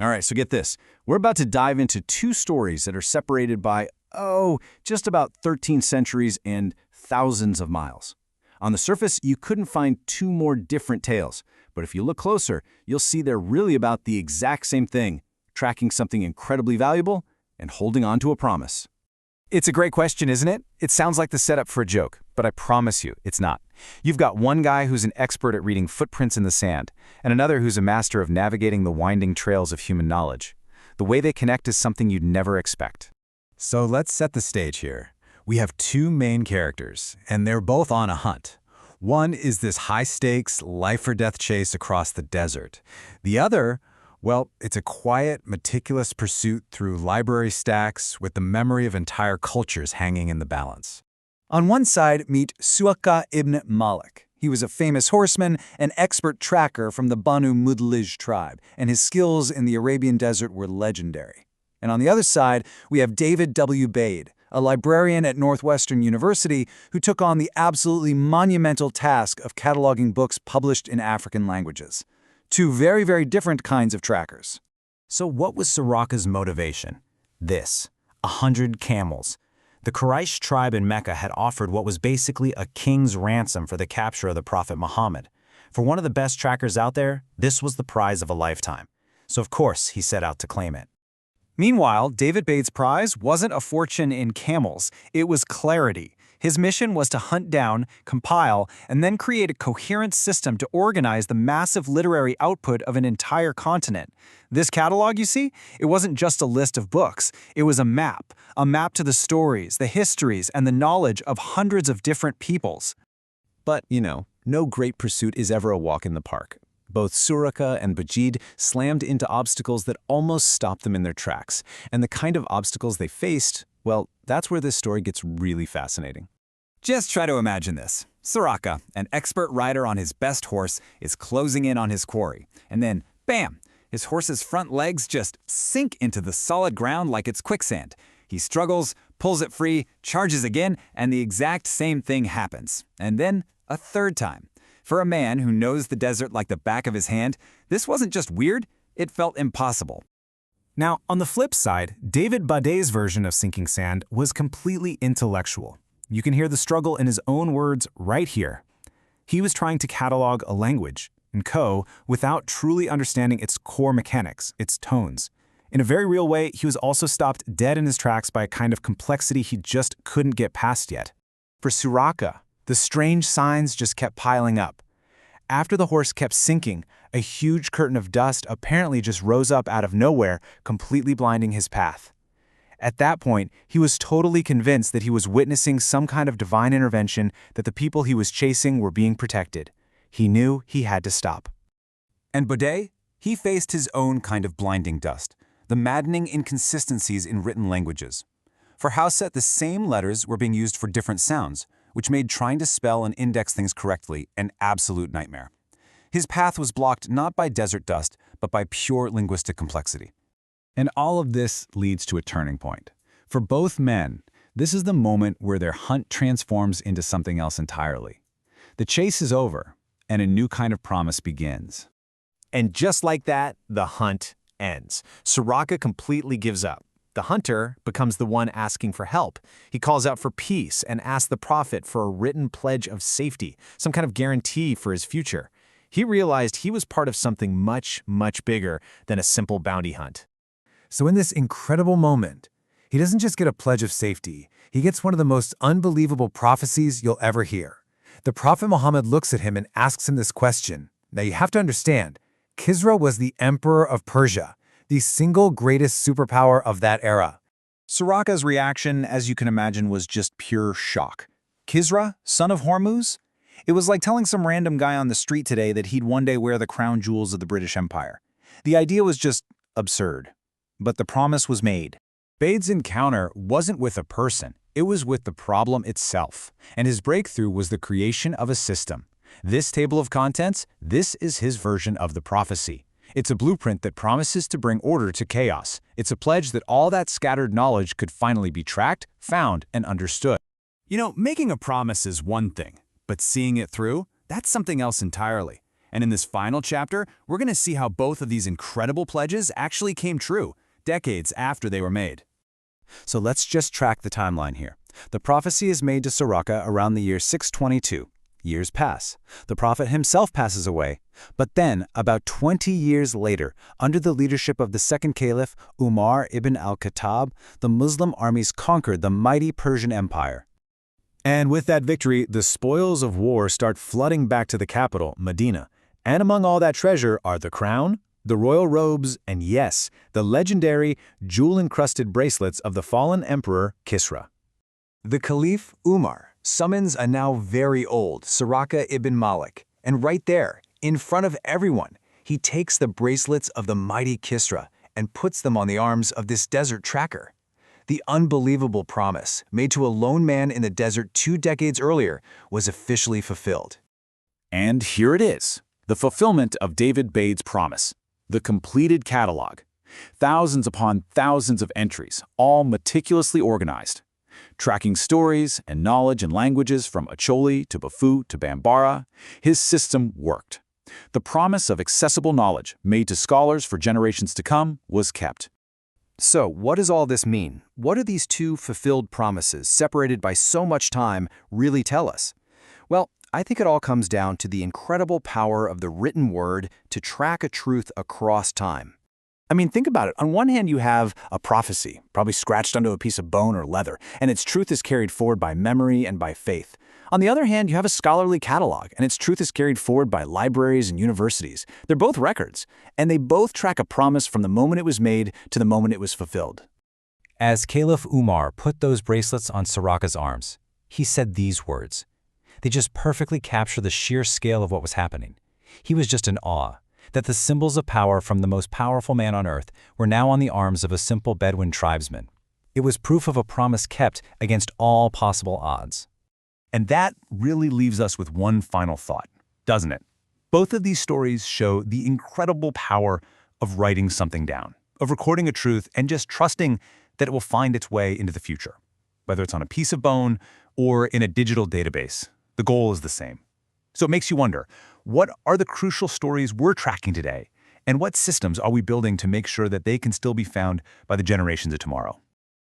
All right, so get this. We're about to dive into two stories that are separated by, just about 13 centuries and thousands of miles. On the surface, you couldn't find two more different tales, but if you look closer, you'll see they're really about the exact same thing, tracking something incredibly valuable and holding on to a promise. It's a great question, isn't it? It sounds like the setup for a joke, but I promise you, it's not. You've got one guy who's an expert at reading footprints in the sand, and another who's a master of navigating the winding trails of human knowledge. The way they connect is something you'd never expect. So let's set the stage here. We have two main characters, and they're both on a hunt. One is this high-stakes, life-or-death chase across the desert. The other, well, it's a quiet, meticulous pursuit through library stacks with the memory of entire cultures hanging in the balance. On one side, meet Suraqa ibn Malik. He was a famous horseman, an expert tracker from the Banu Mudlij tribe, and his skills in the Arabian desert were legendary. And on the other side, we have David W. Bade, a librarian at Northwestern University who took on the absolutely monumental task of cataloging books published in African languages. Two very, very different kinds of trackers. So what was Suraqa's motivation? This: 100 camels. The Quraysh tribe in Mecca had offered what was basically a king's ransom for the capture of the Prophet Muhammad. For one of the best trackers out there, this was the prize of a lifetime. So of course, he set out to claim it. Meanwhile, David Bade's prize wasn't a fortune in camels, it was clarity. His mission was to hunt down, compile, and then create a coherent system to organize the massive literary output of an entire continent. This catalog, you see, it wasn't just a list of books. It was a map to the stories, the histories, and the knowledge of hundreds of different peoples. But, no great pursuit is ever a walk in the park. Both Suraqa and Bajid slammed into obstacles that almost stopped them in their tracks. And the kind of obstacles they faced, well, that's where this story gets really fascinating. Just try to imagine this. Suraqa, an expert rider on his best horse, is closing in on his quarry. And then, bam! His horse's front legs just sink into the solid ground like it's quicksand. He struggles, pulls it free, charges again, and the exact same thing happens. And then, a third time. For a man who knows the desert like the back of his hand, this wasn't just weird, it felt impossible. Now, on the flip side, David Bade's version of sinking sand was completely intellectual. You can hear the struggle in his own words right here. He was trying to catalog a language, without truly understanding its core mechanics, its tones. In a very real way, he was also stopped dead in his tracks by a kind of complexity he just couldn't get past yet. For Suraqa, the strange signs just kept piling up. After the horse kept sinking, a huge curtain of dust apparently just rose up out of nowhere, completely blinding his path. At that point, he was totally convinced that he was witnessing some kind of divine intervention, that the people he was chasing were being protected. He knew he had to stop. And Bade? He faced his own kind of blinding dust, the maddening inconsistencies in written languages. For Hausa, the same letters were being used for different sounds, which made trying to spell and index things correctly an absolute nightmare. His path was blocked not by desert dust, but by pure linguistic complexity. And all of this leads to a turning point. For both men, this is the moment where their hunt transforms into something else entirely. The chase is over, and a new kind of promise begins. And just like that, the hunt ends. Suraqa completely gives up. The hunter becomes the one asking for help. He calls out for peace and asks the prophet for a written pledge of safety, some kind of guarantee for his future. He realized he was part of something much, much bigger than a simple bounty hunt. So in this incredible moment, he doesn't just get a pledge of safety, he gets one of the most unbelievable prophecies you'll ever hear. The Prophet Muhammad looks at him and asks him this question. Now you have to understand, Kisra was the emperor of Persia, the single greatest superpower of that era. Suraqa's reaction, as you can imagine, was just pure shock. Kisra, son of Hormuz? It was like telling some random guy on the street today that he'd one day wear the crown jewels of the British Empire. The idea was just absurd. But the promise was made. Bade's encounter wasn't with a person, it was with the problem itself. And his breakthrough was the creation of a system. This table of contents, this is his version of the prophecy. It's a blueprint that promises to bring order to chaos. It's a pledge that all that scattered knowledge could finally be tracked, found, and understood. Making a promise is one thing, but seeing it through, that's something else entirely. And in this final chapter, we're going to see how both of these incredible pledges actually came true, decades after they were made. So let's just track the timeline here. The prophecy is made to Suraqa around the year 622. Years pass. The prophet himself passes away. But then, about 20 years later, under the leadership of the second caliph, Umar ibn al-Khattab, the Muslim armies conquered the mighty Persian Empire. And with that victory, the spoils of war start flooding back to the capital, Medina. And among all that treasure are the crown, the royal robes, and yes, the legendary jewel-encrusted bracelets of the fallen emperor Kisra. The Caliph Umar summons a now very old Suraqa ibn Malik, and right there, in front of everyone, he takes the bracelets of the mighty Kisra and puts them on the arms of this desert tracker. The unbelievable promise made to a lone man in the desert 2 decades earlier was officially fulfilled. And here it is, the fulfillment of David Bade's promise, the completed catalog. Thousands upon thousands of entries, all meticulously organized. Tracking stories and knowledge and languages from Acholi to Bafu to Bambara, his system worked. The promise of accessible knowledge made to scholars for generations to come was kept. So, what does all this mean? What do these two fulfilled promises, separated by so much time, really tell us? Well, I think it all comes down to the incredible power of the written word to track a truth across time. I mean, think about it. On one hand, you have a prophecy, probably scratched onto a piece of bone or leather, and its truth is carried forward by memory and by faith. On the other hand, you have a scholarly catalog, and its truth is carried forward by libraries and universities. They're both records, and they both track a promise from the moment it was made to the moment it was fulfilled. As Caliph Umar put those bracelets on Suraqa's arms, he said these words. They just perfectly capture the sheer scale of what was happening. He was just in awe that the symbols of power from the most powerful man on earth were now on the arms of a simple Bedouin tribesman. It was proof of a promise kept against all possible odds. And that really leaves us with one final thought, doesn't it? Both of these stories show the incredible power of writing something down, of recording a truth and just trusting that it will find its way into the future. Whether it's on a piece of bone or in a digital database, the goal is the same. So it makes you wonder, what are the crucial stories we're tracking today? And what systems are we building to make sure that they can still be found by the generations of tomorrow?